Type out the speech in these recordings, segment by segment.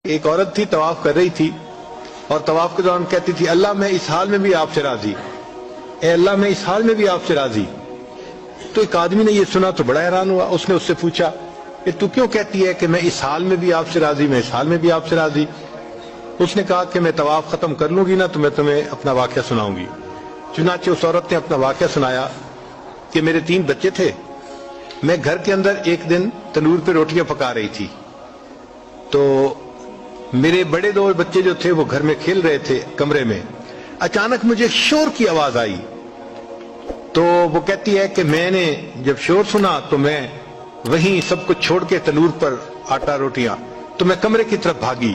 ایک عورت تھی طواف کر رہی تھی اور طواف کے دوران کہتی تھی اللہ میں اس حال میں بھی آپ سے راضی، اے اللہ میں اس حال میں بھی آپ سے راضی۔ تو ایک آدمی نے یہ سنا تو بڑا حیران ہوا، اس نے اس سے پوچھا کہ تو کیوں کہتی ہے کہ میں اس حال میں بھی آپ سے راضی، میں اس حال میں بھی آپ سے راضی؟ اس نے کہا کہ میں طواف ختم کر لوں گی نا تو میں تمہیں اپنا واقعہ سناؤں گی۔ چنانچہ اس عورت نے اپنا واقعہ سنایا کہ میرے 3 بچے تھے، میں گھر کے اندر ایک دن تنور پہ روٹیاں پکا رہی تھی تو میرے بڑے 2 بچے جو تھے وہ گھر میں کھیل رہے تھے کمرے میں، اچانک مجھے شور کی آواز آئی تو وہ کہتی ہے کہ میں نے جب شور سنا تو میں وہیں سب کچھ چھوڑ کے تنور پر آٹا روٹیاں تو میں کمرے کی طرف بھاگی۔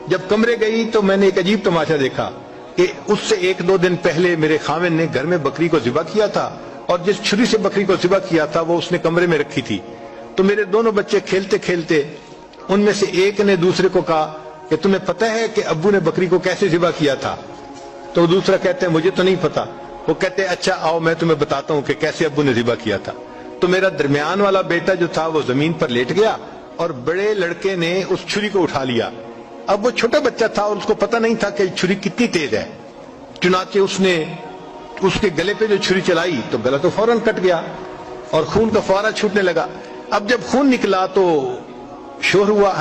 جب کمرے گئی تو میں نے ایک عجیب تماشا دیکھا کہ اس سے 1-2 دن پہلے میرے خاوند نے گھر میں بکری کو ذبح کیا تھا اور جس چھری سے بکری کو ذبح کیا تھا وہ اس نے کمرے میں رکھی تھی۔ تو میرے دونوں بچے کھیلتے کھیلتے ان میں سے ایک نے دوسرے کو کہا کہ تمہیں پتہ ہے کہ ابو نے بکری کو کیسے ذبح کیا تھا؟ تو دوسرا کہتے ہیں مجھے تو نہیں پتا۔ وہ کہتے ہیں اچھا آؤ میں تمہیں بتاتا ہوں کہ کیسے ابو نے ذبح کیا تھا۔ تو میرا درمیان والا بیٹا جو تھا وہ زمین پر لیٹ گیا اور بڑے لڑکے نے اس چھری کو اٹھا لیا۔ اب وہ چھوٹا بچہ تھا اور اس کو پتہ نہیں تھا کہ چھری کتنی تیز ہے، چنانچہ اس نے اس کے گلے پہ جو چھری چلائی تو گلا تو فوراً کٹ گیا اور خون کا فوارہ چھوٹنے لگا۔ اب جب خون نکلا تو شور ہوا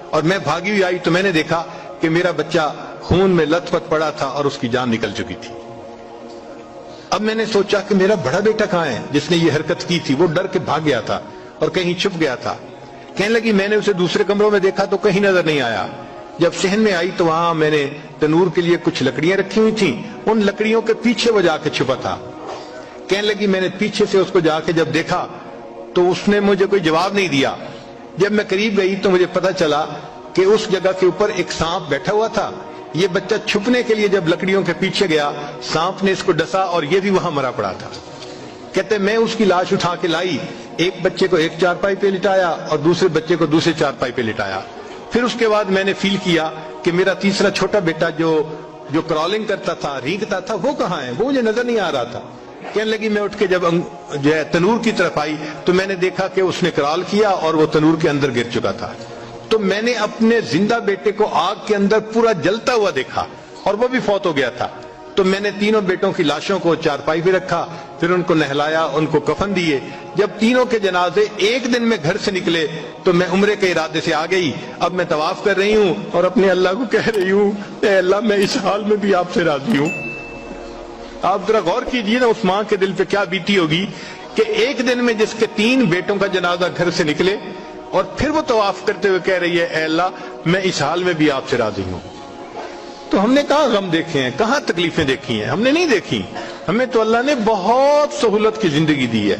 اور میں بھاگی ہوئی آئی تو میں نے دیکھا کہ میرا بچہ خون میں لت پت پڑا تھا اور اس کی جان نکل چکی تھی۔ اب میں نے سوچا کہ میرا بڑا بیٹا کہاں ہے جس نے یہ حرکت کی تھی؟ وہ ڈر کے بھاگ گیا تھا اور کہیں چھپ گیا تھا۔ کہنے لگی میں نے اسے دوسرے کمروں میں دیکھا تو کہیں نظر نہیں آیا۔ جب صحن میں آئی تو وہاں میں نے تنور کے لیے کچھ لکڑیاں رکھی ہوئی تھیں، ان لکڑیوں کے پیچھے وہ جا کے چھپا تھا۔ کہنے لگی میں نے پیچھے سے اس کو جا کے جب دیکھا تو اس نے مجھے کوئی جواب نہیں دیا۔ جب میں قریب گئی تو مجھے پتہ چلا کہ اس جگہ کے اوپر ایک سانپ بیٹھا ہوا تھا۔ یہ بچہ چھپنے کے لیے جب لکڑیوں کے پیچھے گیا سانپ نے اس کو ڈسا اور یہ بھی وہاں مرا پڑا تھا۔ کہتے میں اس کی لاش اٹھا کے لائی، ایک بچے کو ایک چارپائی پہ لٹایا اور دوسرے بچے کو دوسرے چارپائی پہ لٹایا۔ پھر اس کے بعد میں نے فیل کیا کہ میرا تیسرا چھوٹا بیٹا جو کرالنگ کرتا تھا، رینگتا تھا، وہ کہاں ہے؟ وہ مجھے نظر نہیں آ رہا تھا۔ کہنے لگی میں اٹھ کے جب جو ہے تنور کی طرف آئی تو میں نے دیکھا کہ اس نے کرال کیا اور وہ تنور کے اندر گر چکا تھا۔ تو میں نے اپنے زندہ بیٹے کو آگ کے اندر پورا جلتا ہوا دیکھا اور وہ بھی فوت ہو گیا تھا۔ تو میں نے تینوں بیٹوں کی لاشوں کو چارپائی پہ رکھا، پھر ان کو نہلایا، ان کو کفن دیے۔ جب تینوں کے جنازے ایک دن میں گھر سے نکلے تو میں عمرے کے ارادے سے آ گئی۔ اب میں طواف کر رہی ہوں اور اپنے اللہ کو کہہ رہی ہوں اے اللہ میں اس حال میں بھی آپ سے راضی ہوں۔ آپ ذرا غور کیجئے نا اس ماں کے دل پہ کیا بیتی ہوگی کہ ایک دن میں جس کے 3 بیٹوں کا جنازہ گھر سے نکلے اور پھر وہ طواف کرتے ہوئے کہہ رہی ہے اے اللہ میں اس حال میں بھی آپ سے راضی ہوں۔ تو ہم نے کہاں غم دیکھے ہیں، کہاں تکلیفیں دیکھی ہیں؟ ہم نے نہیں دیکھی۔ ہمیں تو اللہ نے بہت سہولت کی زندگی دی ہے۔